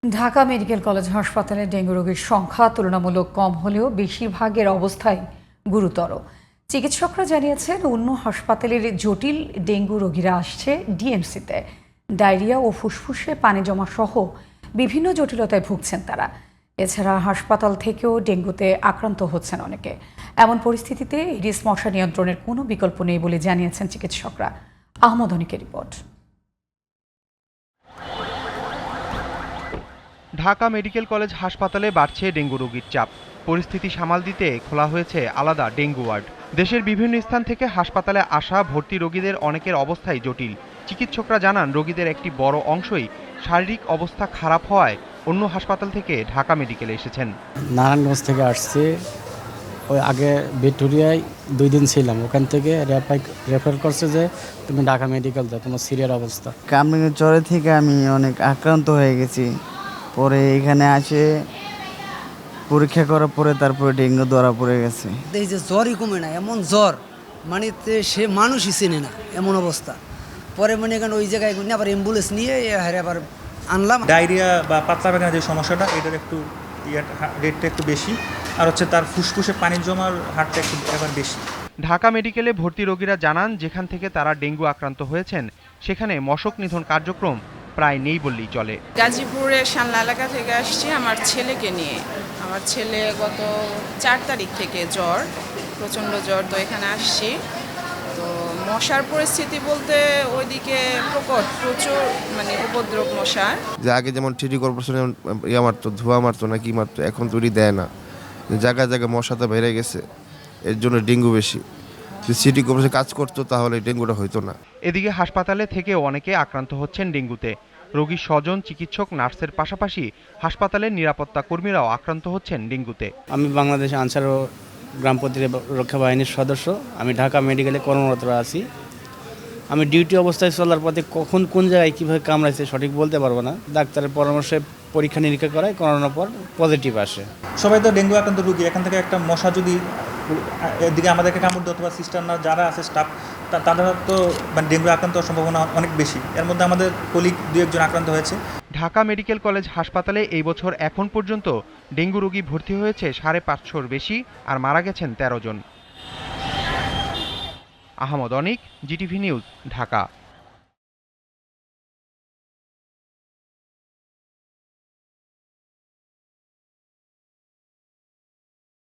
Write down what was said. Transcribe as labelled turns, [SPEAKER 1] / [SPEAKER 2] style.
[SPEAKER 1] Dhaka medical college হাসপাতালে dengue রোগীর সংখ্যা তুলনামূলক কম হলেও বেশিরভাগের অবস্থাই গুরুতর। চিকিৎসকরা জানিয়েছেন অন্য হাসপাতালের জটিল ডেঙ্গু রোগীরা আসছে ডিএমসিতে। ডায়রিয়া ও ফুসফুসে পানি জমা সহ বিভিন্ন জটিলতায় ভুগছেন তারা। এছাড়া হাসপাতাল থেকেও ডেঙ্গুতে আক্রান্ত হচ্ছেন অনেকে। এমন পরিস্থিতিতে এডিস মশা নিয়ন্ত্রণের কোনো বিকল্প নেই বলে জানিয়েছেন চিকিৎসকরা। আহমদ অনিকের রিপোর্ট।
[SPEAKER 2] ঢাকা মেডিকেল কলেজ হাসপাতালে বাড়ছে ডেঙ্গু রোগীর চাপ। পরিস্থিতি সামাল দিতে খোলা হয়েছে আলাদা ডেঙ্গু ওয়ার্ড। দেশের বিভিন্ন স্থান থেকে হাসপাতালে আসা ভর্তি রোগীদের অনেকের অবস্থাই জটিল। চিকিৎসকরা জানান রোগীদের একটি বড় অংশই শারীরিক অবস্থা খারাপ হওয়ায় অন্য হাসপাতাল থেকে ঢাকা মেডিকেলে এসেছেন।
[SPEAKER 3] নারায়ণগঞ্জ থেকে আসছি, ওই আগে ভিক্টোরিয়ায় 2 দিন ছিলাম, ওখান থেকে রেফার করছে যে তুমি ঢাকা মেডিকেল দাও, তোমার সিরিয়ার অবস্থা।
[SPEAKER 4] কামরাঙ্গীর জ্বরে থেকে আমি অনেক আক্রান্ত হয়ে গেছি। পরে এখানে আসে পরীক্ষা করার পরে তারপরে ডেঙ্গু ধরা পড়ে গেছে।
[SPEAKER 5] এই যে জ্বরই কমে না, এমন জ্বর মানে সে মানুষই চেনে না, এমন অবস্থা। পরে মনে করেন ওই জায়গায় আবার অ্যাম্বুলেন্স নিয়ে আবার আনলাম।
[SPEAKER 6] ডায়রিয়া বা পাতলা পায়খানা যে সমস্যাটা, এটার একটু রেটটা একটু বেশি, আর হচ্ছে তার ফুসফুসে পানি জমার হারটা একটু এবার বেশি।
[SPEAKER 2] ঢাকা মেডিকেলে ভর্তি রোগীরা জানান যেখান থেকে তারা ডেঙ্গু আক্রান্ত হয়েছেন সেখানে মশক নিধন কার্যক্রম প্রায় নেই বললেই চলে।
[SPEAKER 7] গাজীপুরের শানলা এলাকা থেকে আসছি আমার ছেলেকে নিয়ে। আমার ছেলে গত 4 তারিখ থেকে জ্বর, প্রচণ্ড জ্বর, তো এখানে আসছি। তো মশার পরিস্থিতি বলতে ওইদিকে প্রকট, প্রচুর মানে উপদ্রব মশার।
[SPEAKER 8] যে আগে যেমন সিটি কর্পোরেশনে মারতো, ধোঁয়া মারতো না কি মারতো, এখন তৈরি দেয় না। জায়গায় জায়গায় মশা তো বেড়ে গেছে, এর জন্য ডেঙ্গু বেশি। যদি সিটি কর্পোরেশন কাজ করতো তাহলে ডেঙ্গুটা হইতো না।
[SPEAKER 2] এদিকে হাসপাতালে থেকেও অনেকে আক্রান্ত হচ্ছেন ডেঙ্গুতে। রোগীর স্বজন, চিকিৎসক, নার্সের পাশাপাশি হাসপাতালের নিরাপত্তা কর্মীরাও আক্রান্ত হচ্ছেন ডেঙ্গুতে।
[SPEAKER 3] আমি বাংলাদেশ আনসার ও গ্রাম প্রতিরক্ষা বাহিনীর সদস্য। আমি ঢাকা মেডিকেলে কর্মরত আছি। আমি ডিউটি অবস্থায় চলার পথে কখন কোন জায়গায় কীভাবে কামড়াইছে সঠিক বলতে পারবো না। ডাক্তারের পরামর্শে পরীক্ষা নিরীক্ষা করায়, করানোর পর পজিটিভ আসে।
[SPEAKER 6] সবাই তো ডেঙ্গু আক্রান্ত রোগী, এখান থেকে একটা মশা যদি এদিকে আমাদেরকে কামড় দেয় অথবা সিস্টার না যারা আছে স্টাফ, তাদের তো মানে ডেঙ্গু আক্রান্ত হওয়ার সম্ভাবনা অনেক বেশি। এর মধ্যে আমাদের কলিগ 2-1 জন আক্রান্ত হয়েছে।
[SPEAKER 2] ঢাকা মেডিকেল কলেজ হাসপাতালে এই বছর এখন পর্যন্ত ডেঙ্গু রোগী ভর্তি হয়েছে 550-র বেশি আর মারা গেছেন 13 জন। আহমদ অনিক, জিটিভি নিউজ, ঢাকা।